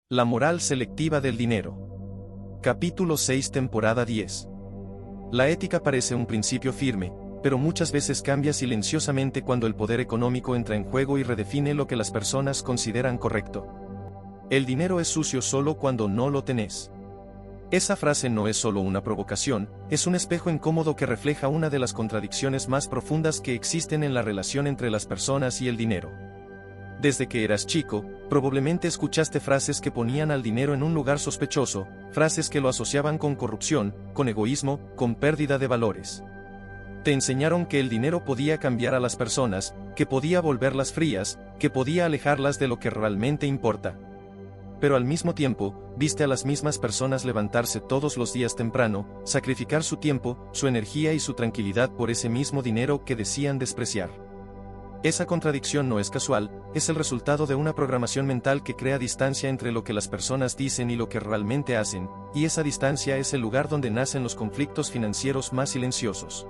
La moral selectiva del dinero. Capítulo 6, temporada 10. La ética parece un principio firme, pero muchas veces cambia silenciosamente cuando el poder económico entra en juego y redefine lo que las personas consideran correcto. El dinero es sucio solo cuando no lo tenés. Esa frase no es solo una provocación, es un espejo incómodo que refleja una de las contradicciones más profundas que existen en la relación entre las personas y el dinero. Desde que eras chico, probablemente escuchaste frases que ponían al dinero en un lugar sospechoso, frases que lo asociaban con corrupción, con egoísmo, con pérdida de valores. Te enseñaron que el dinero podía cambiar a las personas, que podía volverlas frías, que podía alejarlas de lo que realmente importa. Pero al mismo tiempo, viste a las mismas personas levantarse todos los días temprano, sacrificar su tiempo, su energía y su tranquilidad por ese mismo dinero que decían despreciar. Esa contradicción no es casual, es el resultado de una programación mental que crea distancia entre lo que las personas dicen y lo que realmente hacen, y esa distancia es el lugar donde nacen los conflictos financieros más silenciosos.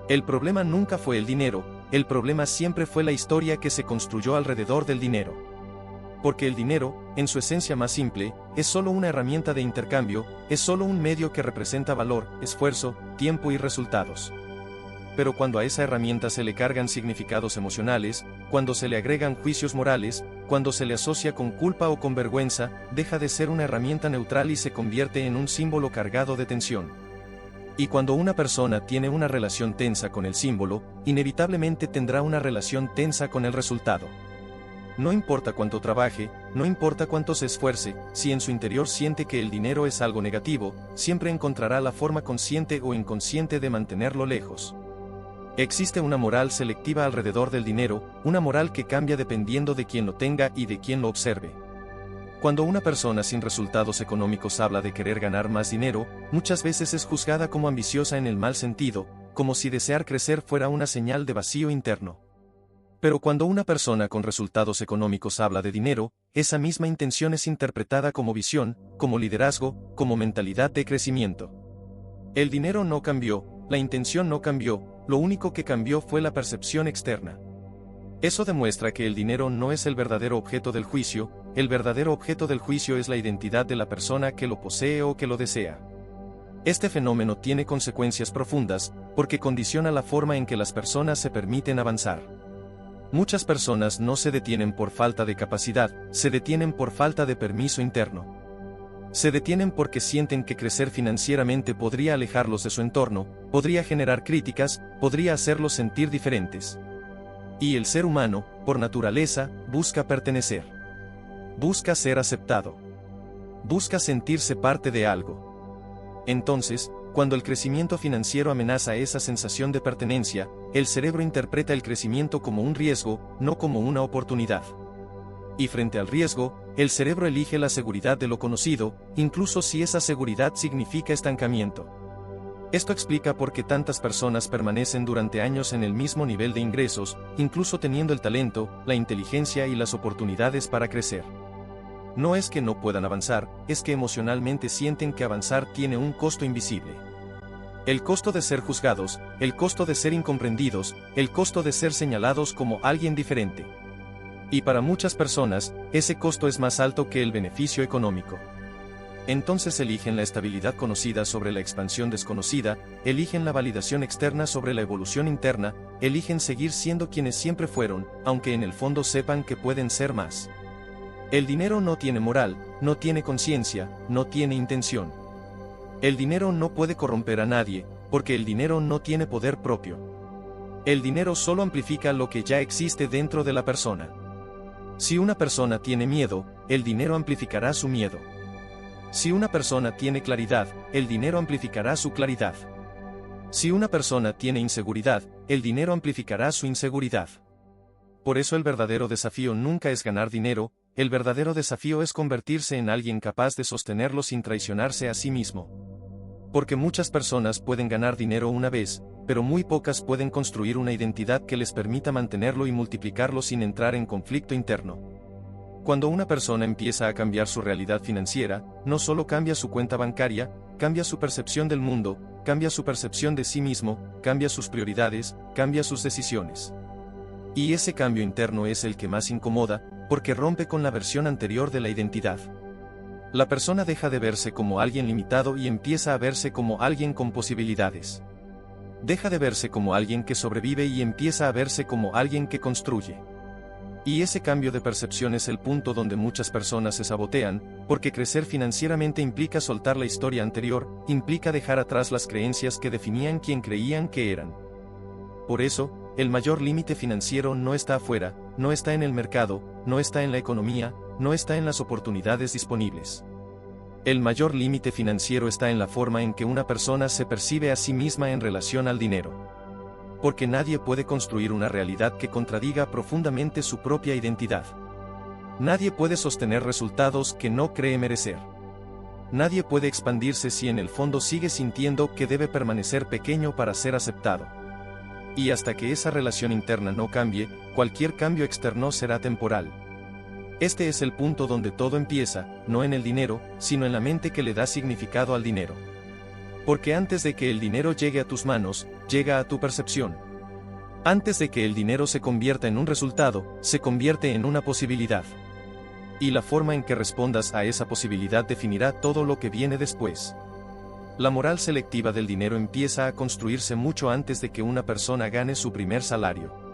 El problema nunca fue el dinero, el problema siempre fue la historia que se construyó alrededor del dinero. Porque el dinero, en su esencia más simple, es solo una herramienta de intercambio, es solo un medio que representa valor, esfuerzo, tiempo y resultados. Pero cuando a esa herramienta se le cargan significados emocionales, cuando se le agregan juicios morales, cuando se le asocia con culpa o con vergüenza, deja de ser una herramienta neutral y se convierte en un símbolo cargado de tensión. Y cuando una persona tiene una relación tensa con el símbolo, inevitablemente tendrá una relación tensa con el resultado. No importa cuánto trabaje, no importa cuánto se esfuerce, si en su interior siente que el dinero es algo negativo, siempre encontrará la forma consciente o inconsciente de mantenerlo lejos. Existe una moral selectiva alrededor del dinero, una moral que cambia dependiendo de quien lo tenga y de quien lo observe. Cuando una persona sin resultados económicos habla de querer ganar más dinero, muchas veces es juzgada como ambiciosa en el mal sentido, como si desear crecer fuera una señal de vacío interno. Pero cuando una persona con resultados económicos habla de dinero, esa misma intención es interpretada como visión, como liderazgo, como mentalidad de crecimiento. El dinero no cambió, la intención no cambió, lo único que cambió fue la percepción externa. Eso demuestra que el dinero no es el verdadero objeto del juicio, el verdadero objeto del juicio es la identidad de la persona que lo posee o que lo desea. Este fenómeno tiene consecuencias profundas, porque condiciona la forma en que las personas se permiten avanzar. Muchas personas no se detienen por falta de capacidad, se detienen por falta de permiso interno. Se detienen porque sienten que crecer financieramente podría alejarlos de su entorno, podría generar críticas, podría hacerlos sentir diferentes. Y el ser humano, por naturaleza, busca pertenecer. Busca ser aceptado. Busca sentirse parte de algo. Entonces, cuando el crecimiento financiero amenaza esa sensación de pertenencia, el cerebro interpreta el crecimiento como un riesgo, no como una oportunidad. Y frente al riesgo, el cerebro elige la seguridad de lo conocido, incluso si esa seguridad significa estancamiento. Esto explica por qué tantas personas permanecen durante años en el mismo nivel de ingresos, incluso teniendo el talento, la inteligencia y las oportunidades para crecer. No es que no puedan avanzar, es que emocionalmente sienten que avanzar tiene un costo invisible. El costo de ser juzgados, el costo de ser incomprendidos, el costo de ser señalados como alguien diferente. Y para muchas personas, ese costo es más alto que el beneficio económico. Entonces eligen la estabilidad conocida sobre la expansión desconocida, eligen la validación externa sobre la evolución interna, eligen seguir siendo quienes siempre fueron, aunque en el fondo sepan que pueden ser más. El dinero no tiene moral, no tiene conciencia, no tiene intención. El dinero no puede corromper a nadie, porque el dinero no tiene poder propio. El dinero solo amplifica lo que ya existe dentro de la persona. Si una persona tiene miedo, el dinero amplificará su miedo. Si una persona tiene claridad, el dinero amplificará su claridad. Si una persona tiene inseguridad, el dinero amplificará su inseguridad. Por eso el verdadero desafío nunca es ganar dinero, el verdadero desafío es convertirse en alguien capaz de sostenerlo sin traicionarse a sí mismo. Porque muchas personas pueden ganar dinero una vez, pero muy pocas pueden construir una identidad que les permita mantenerlo y multiplicarlo sin entrar en conflicto interno. Cuando una persona empieza a cambiar su realidad financiera, no solo cambia su cuenta bancaria, cambia su percepción del mundo, cambia su percepción de sí mismo, cambia sus prioridades, cambia sus decisiones. Y ese cambio interno es el que más incomoda, porque rompe con la versión anterior de la identidad. La persona deja de verse como alguien limitado y empieza a verse como alguien con posibilidades. Deja de verse como alguien que sobrevive y empieza a verse como alguien que construye. Y ese cambio de percepción es el punto donde muchas personas se sabotean, porque crecer financieramente implica soltar la historia anterior, implica dejar atrás las creencias que definían quién creían que eran. Por eso, el mayor límite financiero no está afuera, no está en el mercado, no está en la economía, no está en las oportunidades disponibles. El mayor límite financiero está en la forma en que una persona se percibe a sí misma en relación al dinero. Porque nadie puede construir una realidad que contradiga profundamente su propia identidad. Nadie puede sostener resultados que no cree merecer. Nadie puede expandirse si en el fondo sigue sintiendo que debe permanecer pequeño para ser aceptado. Y hasta que esa relación interna no cambie, cualquier cambio externo será temporal. Este es el punto donde todo empieza, no en el dinero, sino en la mente que le da significado al dinero. Porque antes de que el dinero llegue a tus manos, llega a tu percepción. Antes de que el dinero se convierta en un resultado, se convierte en una posibilidad. Y la forma en que respondas a esa posibilidad definirá todo lo que viene después. La moral selectiva del dinero empieza a construirse mucho antes de que una persona gane su primer salario.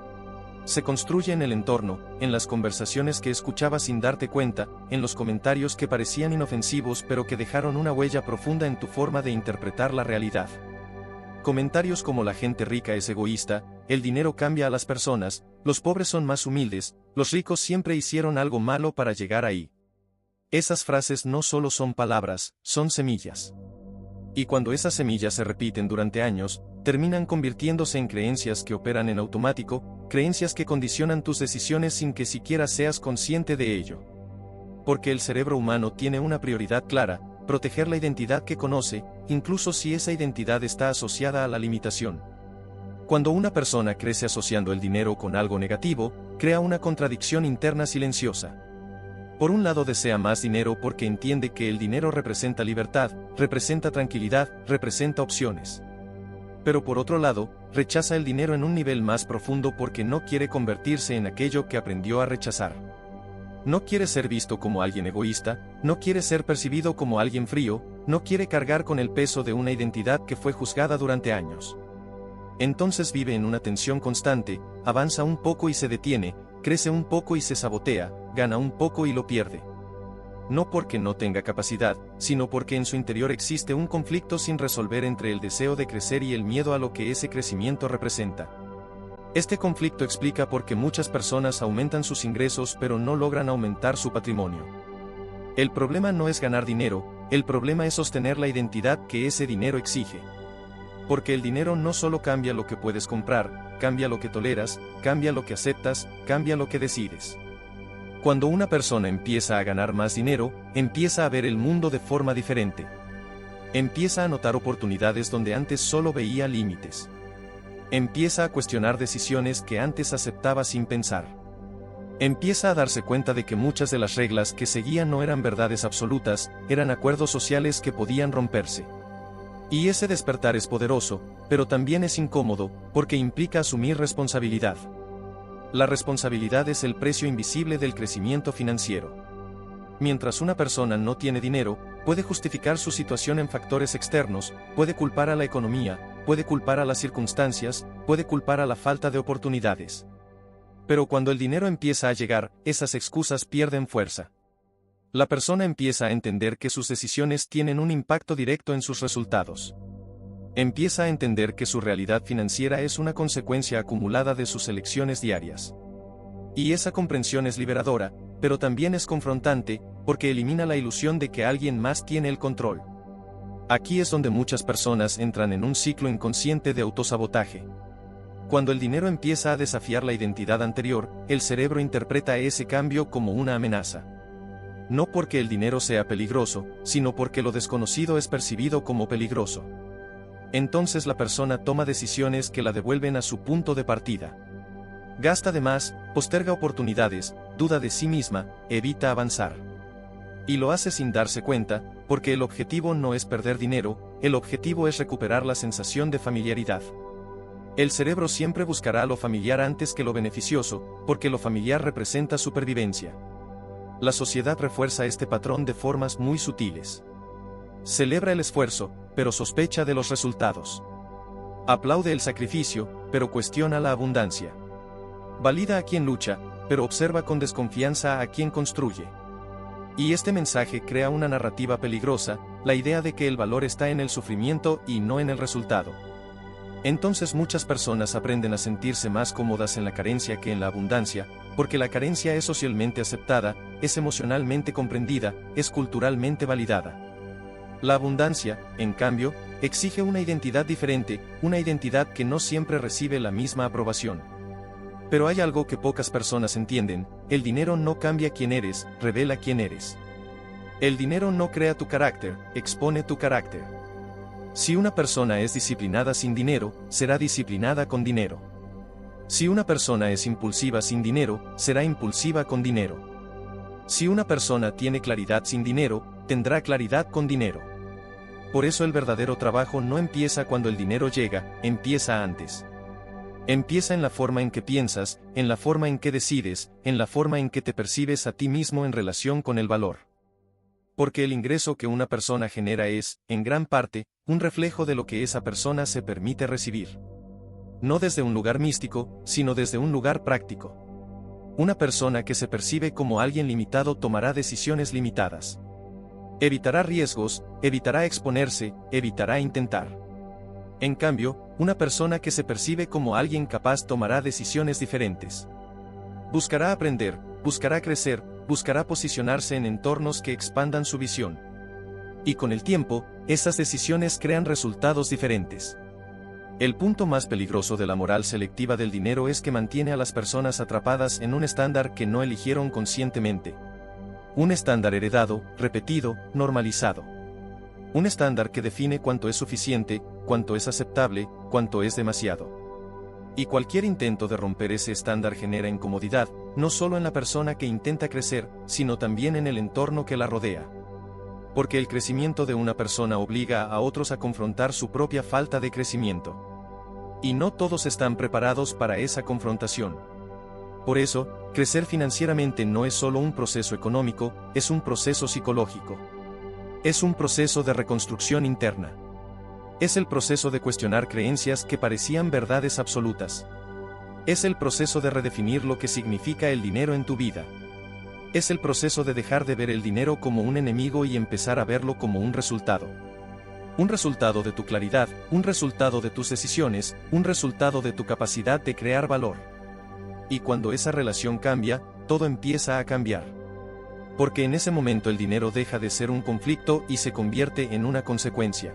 Se construye en el entorno, en las conversaciones que escuchabas sin darte cuenta, en los comentarios que parecían inofensivos pero que dejaron una huella profunda en tu forma de interpretar la realidad. Comentarios como la gente rica es egoísta, el dinero cambia a las personas, los pobres son más humildes, los ricos siempre hicieron algo malo para llegar ahí. Esas frases no solo son palabras, son semillas. Y cuando esas semillas se repiten durante años, terminan convirtiéndose en creencias que operan en automático, creencias que condicionan tus decisiones sin que siquiera seas consciente de ello. Porque el cerebro humano tiene una prioridad clara, proteger la identidad que conoce, incluso si esa identidad está asociada a la limitación. Cuando una persona crece asociando el dinero con algo negativo, crea una contradicción interna silenciosa. Por un lado desea más dinero porque entiende que el dinero representa libertad, representa tranquilidad, representa opciones. Pero por otro lado, rechaza el dinero en un nivel más profundo porque no quiere convertirse en aquello que aprendió a rechazar. No quiere ser visto como alguien egoísta, no quiere ser percibido como alguien frío, no quiere cargar con el peso de una identidad que fue juzgada durante años. Entonces vive en una tensión constante, avanza un poco y se detiene, crece un poco y se sabotea, gana un poco y lo pierde. No porque no tenga capacidad, sino porque en su interior existe un conflicto sin resolver entre el deseo de crecer y el miedo a lo que ese crecimiento representa. Este conflicto explica por qué muchas personas aumentan sus ingresos pero no logran aumentar su patrimonio. El problema no es ganar dinero, el problema es sostener la identidad que ese dinero exige. Porque el dinero no solo cambia lo que puedes comprar, cambia lo que toleras, cambia lo que aceptas, cambia lo que decides. Cuando una persona empieza a ganar más dinero, empieza a ver el mundo de forma diferente. Empieza a notar oportunidades donde antes solo veía límites. Empieza a cuestionar decisiones que antes aceptaba sin pensar. Empieza a darse cuenta de que muchas de las reglas que seguía no eran verdades absolutas, eran acuerdos sociales que podían romperse. Y ese despertar es poderoso, pero también es incómodo, porque implica asumir responsabilidad. La responsabilidad es el precio invisible del crecimiento financiero. Mientras una persona no tiene dinero, puede justificar su situación en factores externos, puede culpar a la economía, puede culpar a las circunstancias, puede culpar a la falta de oportunidades. Pero cuando el dinero empieza a llegar, esas excusas pierden fuerza. La persona empieza a entender que sus decisiones tienen un impacto directo en sus resultados. Empieza a entender que su realidad financiera es una consecuencia acumulada de sus elecciones diarias. Y esa comprensión es liberadora, pero también es confrontante, porque elimina la ilusión de que alguien más tiene el control. Aquí es donde muchas personas entran en un ciclo inconsciente de autosabotaje. Cuando el dinero empieza a desafiar la identidad anterior, el cerebro interpreta ese cambio como una amenaza. No porque el dinero sea peligroso, sino porque lo desconocido es percibido como peligroso. Entonces la persona toma decisiones que la devuelven a su punto de partida. Gasta de más, posterga oportunidades, duda de sí misma, evita avanzar. Y lo hace sin darse cuenta, porque el objetivo no es perder dinero, el objetivo es recuperar la sensación de familiaridad. El cerebro siempre buscará lo familiar antes que lo beneficioso, porque lo familiar representa supervivencia. La sociedad refuerza este patrón de formas muy sutiles. Celebra el esfuerzo, pero sospecha de los resultados. Aplaude el sacrificio, pero cuestiona la abundancia. Valida a quien lucha, pero observa con desconfianza a quien construye. Y este mensaje crea una narrativa peligrosa, la idea de que el valor está en el sufrimiento y no en el resultado. Entonces muchas personas aprenden a sentirse más cómodas en la carencia que en la abundancia, porque la carencia es socialmente aceptada, es emocionalmente comprendida, es culturalmente validada. La abundancia, en cambio, exige una identidad diferente, una identidad que no siempre recibe la misma aprobación. Pero hay algo que pocas personas entienden: el dinero no cambia quién eres, revela quién eres. El dinero no crea tu carácter, expone tu carácter. Si una persona es disciplinada sin dinero, será disciplinada con dinero. Si una persona es impulsiva sin dinero, será impulsiva con dinero. Si una persona tiene claridad sin dinero, tendrá claridad con dinero. Por eso el verdadero trabajo no empieza cuando el dinero llega, empieza antes. Empieza en la forma en que piensas, en la forma en que decides, en la forma en que te percibes a ti mismo en relación con el valor. Porque el ingreso que una persona genera es, en gran parte, un reflejo de lo que esa persona se permite recibir. No desde un lugar místico, sino desde un lugar práctico. Una persona que se percibe como alguien limitado tomará decisiones limitadas. Evitará riesgos, evitará exponerse, evitará intentar. En cambio, una persona que se percibe como alguien capaz tomará decisiones diferentes. Buscará aprender, buscará crecer, buscará posicionarse en entornos que expandan su visión. Y con el tiempo, esas decisiones crean resultados diferentes. El punto más peligroso de la moral selectiva del dinero es que mantiene a las personas atrapadas en un estándar que no eligieron conscientemente. Un estándar heredado, repetido, normalizado. Un estándar que define cuánto es suficiente, cuánto es aceptable, cuánto es demasiado. Y cualquier intento de romper ese estándar genera incomodidad, no solo en la persona que intenta crecer, sino también en el entorno que la rodea. Porque el crecimiento de una persona obliga a otros a confrontar su propia falta de crecimiento. Y no todos están preparados para esa confrontación. Por eso, crecer financieramente no es solo un proceso económico, es un proceso psicológico. Es un proceso de reconstrucción interna. Es el proceso de cuestionar creencias que parecían verdades absolutas. Es el proceso de redefinir lo que significa el dinero en tu vida. Es el proceso de dejar de ver el dinero como un enemigo y empezar a verlo como un resultado. Un resultado de tu claridad, un resultado de tus decisiones, un resultado de tu capacidad de crear valor. Y cuando esa relación cambia, todo empieza a cambiar. Porque en ese momento el dinero deja de ser un conflicto y se convierte en una consecuencia.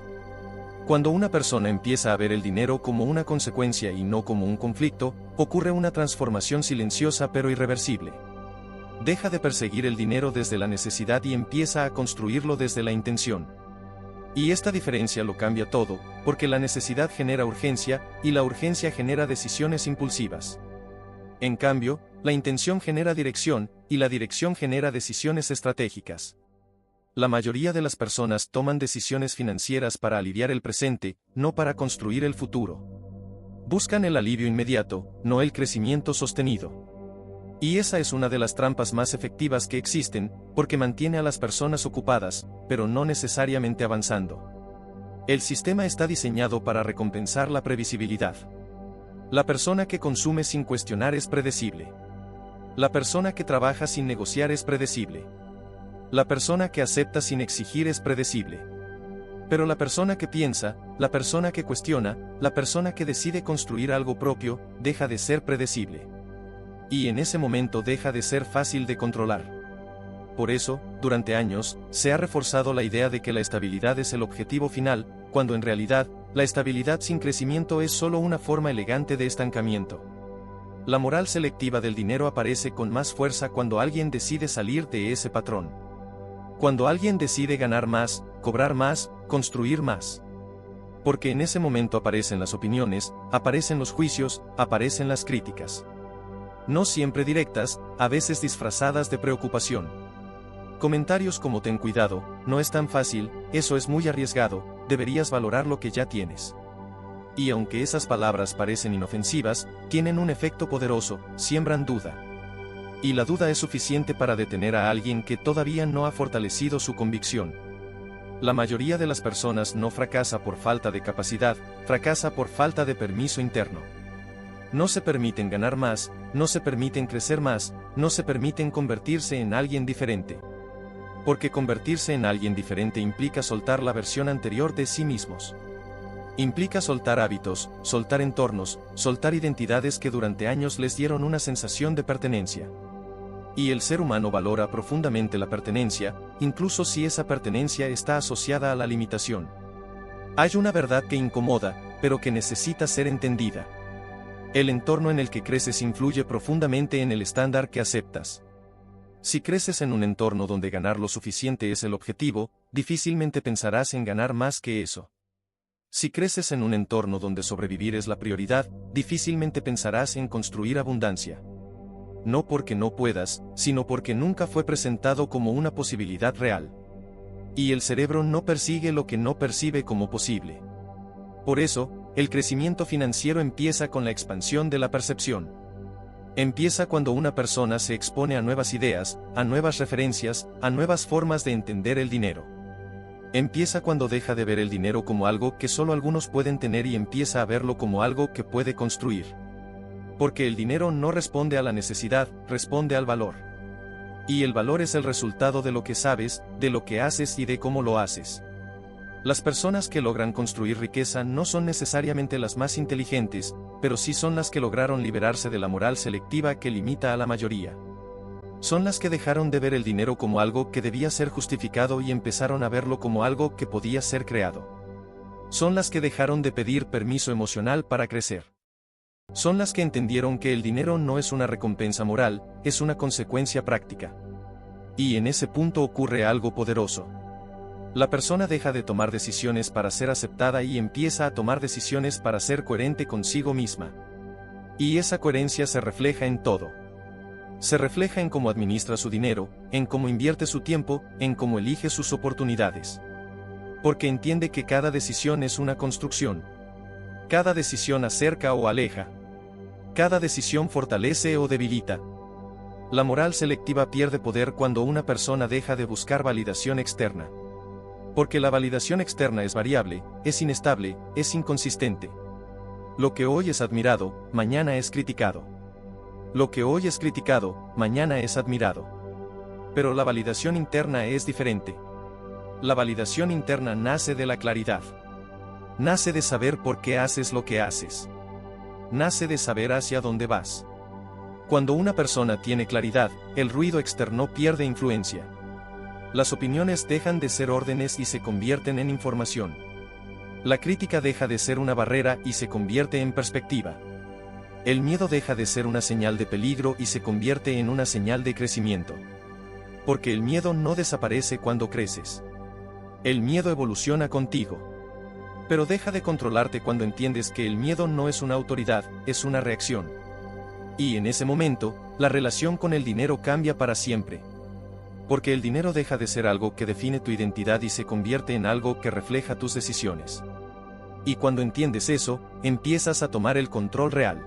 Cuando una persona empieza a ver el dinero como una consecuencia y no como un conflicto, ocurre una transformación silenciosa pero irreversible. Deja de perseguir el dinero desde la necesidad y empieza a construirlo desde la intención. Y esta diferencia lo cambia todo, porque la necesidad genera urgencia, y la urgencia genera decisiones impulsivas. En cambio, la intención genera dirección, y la dirección genera decisiones estratégicas. La mayoría de las personas toman decisiones financieras para aliviar el presente, no para construir el futuro. Buscan el alivio inmediato, no el crecimiento sostenido. Y esa es una de las trampas más efectivas que existen, porque mantiene a las personas ocupadas, pero no necesariamente avanzando. El sistema está diseñado para recompensar la previsibilidad. La persona que consume sin cuestionar es predecible. La persona que trabaja sin negociar es predecible. La persona que acepta sin exigir es predecible. Pero la persona que piensa, la persona que cuestiona, la persona que decide construir algo propio, deja de ser predecible. Y en ese momento deja de ser fácil de controlar. Por eso, durante años, se ha reforzado la idea de que la estabilidad es el objetivo final, cuando en realidad, la estabilidad sin crecimiento es solo una forma elegante de estancamiento. La moral selectiva del dinero aparece con más fuerza cuando alguien decide salir de ese patrón. Cuando alguien decide ganar más, cobrar más, construir más. Porque en ese momento aparecen las opiniones, aparecen los juicios, aparecen las críticas. No siempre directas, a veces disfrazadas de preocupación. Comentarios como ten cuidado, no es tan fácil, eso es muy arriesgado, deberías valorar lo que ya tienes. Y aunque esas palabras parecen inofensivas, tienen un efecto poderoso, siembran duda. Y la duda es suficiente para detener a alguien que todavía no ha fortalecido su convicción. La mayoría de las personas no fracasa por falta de capacidad, fracasa por falta de permiso interno. No se permiten ganar más, no se permiten crecer más, no se permiten convertirse en alguien diferente. Porque convertirse en alguien diferente implica soltar la versión anterior de sí mismos. Implica soltar hábitos, soltar entornos, soltar identidades que durante años les dieron una sensación de pertenencia. Y el ser humano valora profundamente la pertenencia, incluso si esa pertenencia está asociada a la limitación. Hay una verdad que incomoda, pero que necesita ser entendida. El entorno en el que creces influye profundamente en el estándar que aceptas. Si creces en un entorno donde ganar lo suficiente es el objetivo, difícilmente pensarás en ganar más que eso. Si creces en un entorno donde sobrevivir es la prioridad, difícilmente pensarás en construir abundancia. No porque no puedas, sino porque nunca fue presentado como una posibilidad real. Y el cerebro no persigue lo que no percibe como posible. Por eso, el crecimiento financiero empieza con la expansión de la percepción. Empieza cuando una persona se expone a nuevas ideas, a nuevas referencias, a nuevas formas de entender el dinero. Empieza cuando deja de ver el dinero como algo que solo algunos pueden tener y empieza a verlo como algo que puede construir. Porque el dinero no responde a la necesidad, responde al valor. Y el valor es el resultado de lo que sabes, de lo que haces y de cómo lo haces. Las personas que logran construir riqueza no son necesariamente las más inteligentes, pero sí son las que lograron liberarse de la moral selectiva que limita a la mayoría. Son las que dejaron de ver el dinero como algo que debía ser justificado y empezaron a verlo como algo que podía ser creado. Son las que dejaron de pedir permiso emocional para crecer. Son las que entendieron que el dinero no es una recompensa moral, es una consecuencia práctica. Y en ese punto ocurre algo poderoso. La persona deja de tomar decisiones para ser aceptada y empieza a tomar decisiones para ser coherente consigo misma. Y esa coherencia se refleja en todo. Se refleja en cómo administra su dinero, en cómo invierte su tiempo, en cómo elige sus oportunidades. Porque entiende que cada decisión es una construcción. Cada decisión acerca o aleja. Cada decisión fortalece o debilita. La moral selectiva pierde poder cuando una persona deja de buscar validación externa. Porque la validación externa es variable, es inestable, es inconsistente. Lo que hoy es admirado, mañana es criticado. Lo que hoy es criticado, mañana es admirado. Pero la validación interna es diferente. La validación interna nace de la claridad. Nace de saber por qué haces lo que haces. Nace de saber hacia dónde vas. Cuando una persona tiene claridad, el ruido externo pierde influencia. Las opiniones dejan de ser órdenes y se convierten en información. La crítica deja de ser una barrera y se convierte en perspectiva. El miedo deja de ser una señal de peligro y se convierte en una señal de crecimiento. Porque el miedo no desaparece cuando creces. El miedo evoluciona contigo. Pero deja de controlarte cuando entiendes que el miedo no es una autoridad, es una reacción. Y en ese momento, la relación con el dinero cambia para siempre. Porque el dinero deja de ser algo que define tu identidad y se convierte en algo que refleja tus decisiones. Y cuando entiendes eso, empiezas a tomar el control real.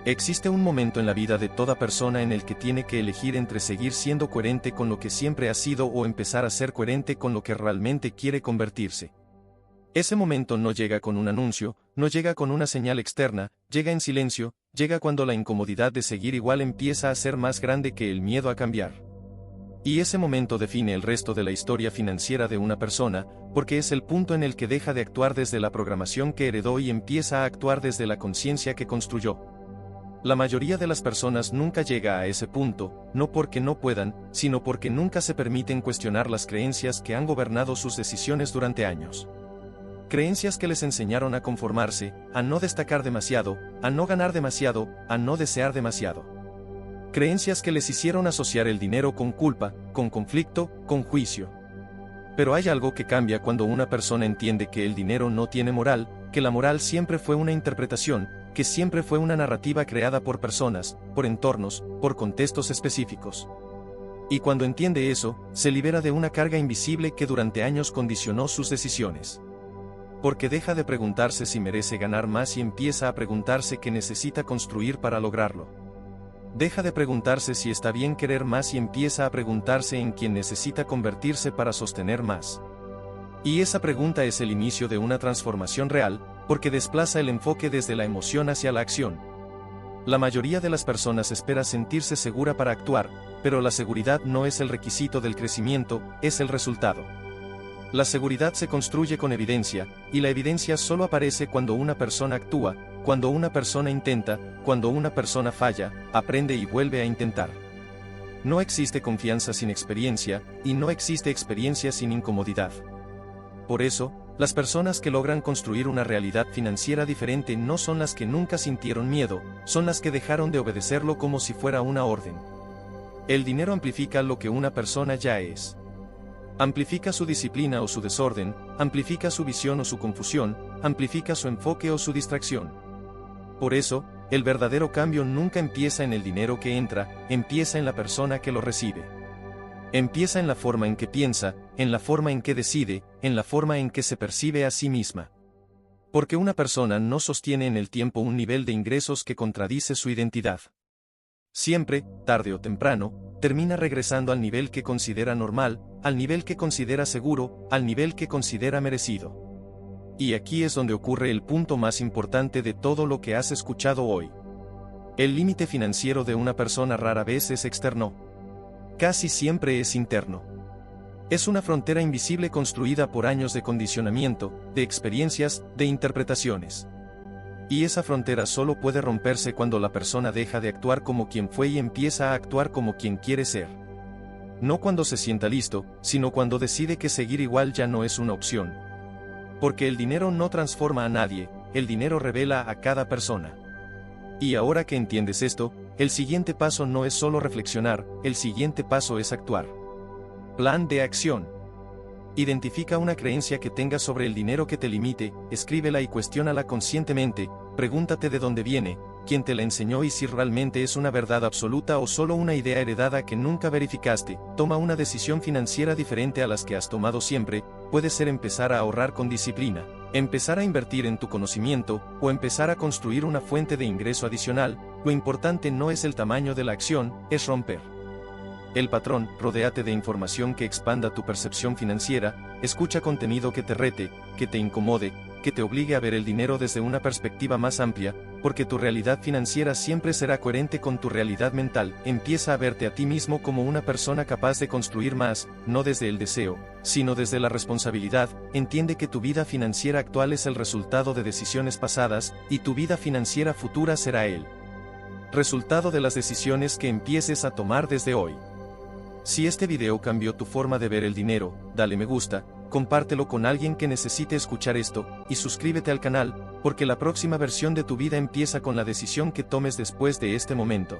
Existe un momento en la vida de toda persona en el que tiene que elegir entre seguir siendo coherente con lo que siempre ha sido o empezar a ser coherente con lo que realmente quiere convertirse. Ese momento no llega con un anuncio, no llega con una señal externa, llega en silencio, llega cuando la incomodidad de seguir igual empieza a ser más grande que el miedo a cambiar. Y ese momento define el resto de la historia financiera de una persona, porque es el punto en el que deja de actuar desde la programación que heredó y empieza a actuar desde la conciencia que construyó. La mayoría de las personas nunca llega a ese punto, no porque no puedan, sino porque nunca se permiten cuestionar las creencias que han gobernado sus decisiones durante años. Creencias que les enseñaron a conformarse, a no destacar demasiado, a no ganar demasiado, a no desear demasiado. Creencias que les hicieron asociar el dinero con culpa, con conflicto, con juicio. Pero hay algo que cambia cuando una persona entiende que el dinero no tiene moral, que la moral siempre fue una interpretación, que siempre fue una narrativa creada por personas, por entornos, por contextos específicos. Y cuando entiende eso, se libera de una carga invisible que durante años condicionó sus decisiones. Porque deja de preguntarse si merece ganar más y empieza a preguntarse qué necesita construir para lograrlo. Deja de preguntarse si está bien querer más y empieza a preguntarse en quién necesita convertirse para sostener más. Y esa pregunta es el inicio de una transformación real, porque desplaza el enfoque desde la emoción hacia la acción. La mayoría de las personas espera sentirse segura para actuar, pero la seguridad no es el requisito del crecimiento, es el resultado. La seguridad se construye con evidencia, y la evidencia solo aparece cuando una persona actúa, cuando una persona intenta, cuando una persona falla, aprende y vuelve a intentar. No existe confianza sin experiencia, y no existe experiencia sin incomodidad. Por eso, las personas que logran construir una realidad financiera diferente no son las que nunca sintieron miedo, son las que dejaron de obedecerlo como si fuera una orden. El dinero amplifica lo que una persona ya es. Amplifica su disciplina o su desorden, amplifica su visión o su confusión, amplifica su enfoque o su distracción. Por eso, el verdadero cambio nunca empieza en el dinero que entra, empieza en la persona que lo recibe. Empieza en la forma en que piensa, en la forma en que decide, en la forma en que se percibe a sí misma. Porque una persona no sostiene en el tiempo un nivel de ingresos que contradice su identidad. Siempre, tarde o temprano, termina regresando al nivel que considera normal, al nivel que considera seguro, al nivel que considera merecido. Y aquí es donde ocurre el punto más importante de todo lo que has escuchado hoy. El límite financiero de una persona rara vez es externo. Casi siempre es interno. Es una frontera invisible construida por años de condicionamiento, de experiencias, de interpretaciones. Y esa frontera solo puede romperse cuando la persona deja de actuar como quien fue y empieza a actuar como quien quiere ser. No cuando se sienta listo, sino cuando decide que seguir igual ya no es una opción. Porque el dinero no transforma a nadie, el dinero revela a cada persona. Y ahora que entiendes esto, el siguiente paso no es solo reflexionar, el siguiente paso es actuar. Plan de acción. Identifica una creencia que tengas sobre el dinero que te limite, escríbela y cuestiónala conscientemente, pregúntate de dónde viene, quién te la enseñó y si realmente es una verdad absoluta o solo una idea heredada que nunca verificaste. Toma una decisión financiera diferente a las que has tomado siempre, puede ser empezar a ahorrar con disciplina, empezar a invertir en tu conocimiento, o empezar a construir una fuente de ingreso adicional. Lo importante no es el tamaño de la acción, es romper el patrón. Rodéate de información que expanda tu percepción financiera, escucha contenido que te rete, que te incomode, que te obligue a ver el dinero desde una perspectiva más amplia, porque tu realidad financiera siempre será coherente con tu realidad mental. Empieza a verte a ti mismo como una persona capaz de construir más, no desde el deseo, sino desde la responsabilidad. Entiende que tu vida financiera actual es el resultado de decisiones pasadas, y tu vida financiera futura será el resultado de las decisiones que empieces a tomar desde hoy. Si este video cambió tu forma de ver el dinero, dale me gusta, compártelo con alguien que necesite escuchar esto, y suscríbete al canal, porque la próxima versión de tu vida empieza con la decisión que tomes después de este momento.